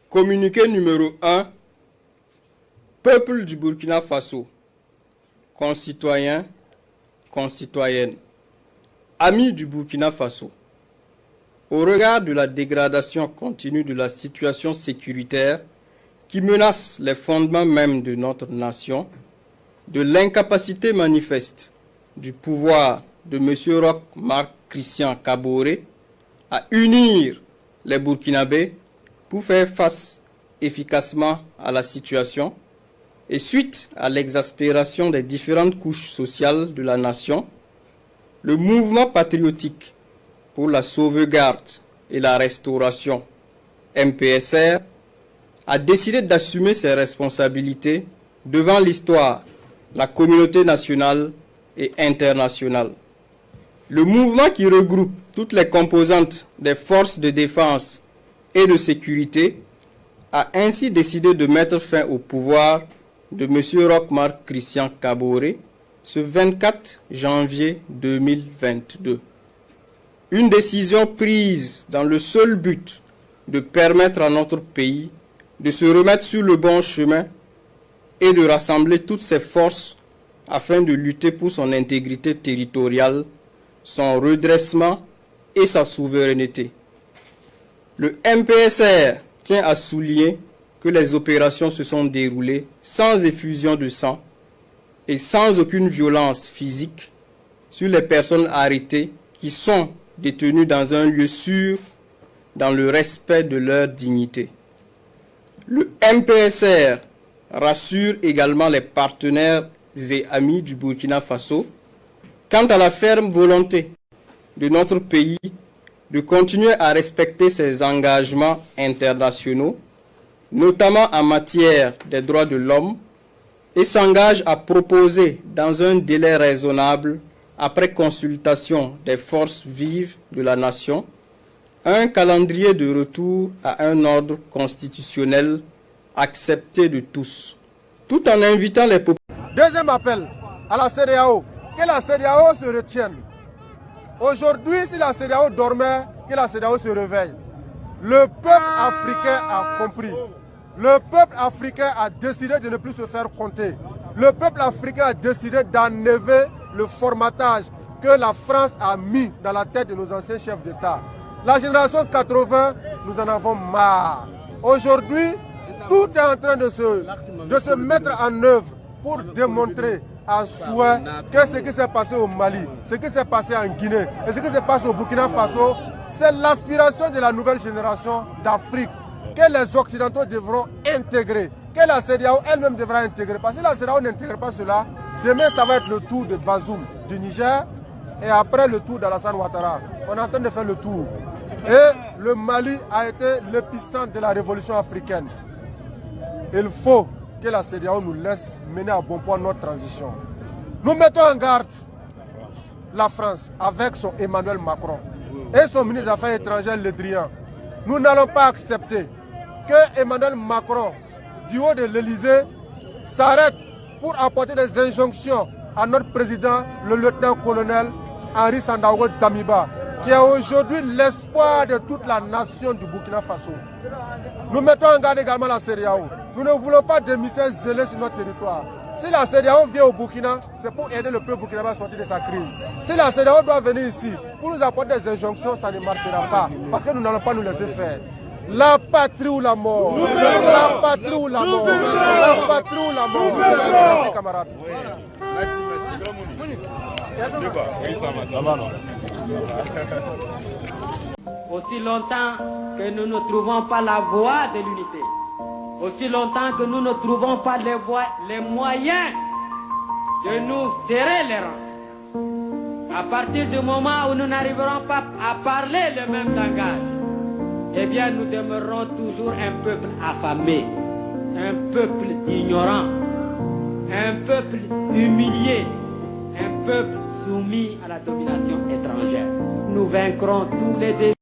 Communiqué numéro 1. Peuple du Burkina Faso, concitoyens, concitoyennes, amis du Burkina Faso. Au regard de la dégradation continue de la situation sécuritaire qui menace les fondements mêmes de notre nation, de l'incapacité manifeste du pouvoir de M. Roch Marc Christian Kaboré à unir les Burkinabés pour faire face efficacement à la situation, et suite à l'exaspération des différentes couches sociales de la nation, le mouvement patriotique pour la sauvegarde et la restauration, MPSR, a décidé d'assumer ses responsabilités devant l'histoire, la communauté nationale et internationale. Le mouvement qui regroupe toutes les composantes des forces de défense et de sécurité a ainsi décidé de mettre fin au pouvoir de M. Roch Marc Christian Kaboré ce 24 janvier 2022. Une décision prise dans le seul but de permettre à notre pays de se remettre sur le bon chemin et de rassembler toutes ses forces afin de lutter pour son intégrité territoriale, son redressement et sa souveraineté. Le MPSR tient à souligner que les opérations se sont déroulées sans effusion de sang et sans aucune violence physique sur les personnes arrêtées qui sont détenues dans un lieu sûr, dans le respect de leur dignité. Le MPSR rassure également les partenaires et amis du Burkina Faso quant à la ferme volonté de notre pays de continuer à respecter ses engagements internationaux, notamment en matière des droits de l'homme, et s'engage à proposer dans un délai raisonnable, après consultation des forces vives de la nation, un calendrier de retour à un ordre constitutionnel accepté de tous, tout en invitant les populations. Deuxième appel à la CEDEAO, que la CEDEAO se retienne. Aujourd'hui, si la CEDEAO dormait, que la CEDEAO se réveille. Le peuple africain a compris. Le peuple africain a décidé de ne plus se faire compter. Le peuple africain a décidé d'enlever le formatage que la France a mis dans la tête de nos anciens chefs d'État. La génération 80, nous en avons marre. Aujourd'hui, tout est en train de se mettre en œuvre pour démontrer à souhait que ce qui s'est passé au Mali, ce qui s'est passé en Guinée et ce qui s'est passé au Burkina Faso, c'est l'aspiration de la nouvelle génération d'Afrique que les Occidentaux devront intégrer, que la CEDEAO elle-même devra intégrer. Parce que si la CEDEAO n'intègre pas cela, demain ça va être le tour de Bazoum du Niger et après le tour d'Alassane Ouattara. On est en train de faire le tour. Et le Mali a été l'épicentre de la révolution africaine. Il faut que la CEDEAO nous laisse mener à bon point notre transition. Nous mettons en garde la France avec son Emmanuel Macron et son ministre des Affaires étrangères Le Drian. Nous n'allons pas accepter que Emmanuel Macron, du haut de l'Élysée, s'arrête pour apporter des injonctions à notre président, le lieutenant-colonel Henri Sandaogo Damiba, qui est aujourd'hui l'espoir de toute la nation du Burkina Faso. Nous mettons en garde également la CEDEAO. Nous ne voulons pas de missiles zélés sur notre territoire. Si la CEDEAO vient au Burkina, c'est pour aider le peuple burkinabé à sortir de sa crise. Si la CEDEAO doit venir ici pour nous apporter des injonctions, ça ne marchera pas. Parce que nous n'allons pas nous laisser faire. La patrie ou la mort. La patrie ou la mort. La patrie ou la mort. Merci camarades. Aussi longtemps que nous ne trouvons pas la voie de l'unité, aussi longtemps que nous ne trouvons pas les moyens de nous serrer les rangs, à partir du moment où nous n'arriverons pas à parler le même langage, eh bien nous demeurerons toujours un peuple affamé, un peuple ignorant, un peuple humilié, un peuple soumis à la domination étrangère. Nous vaincrons tous les défis.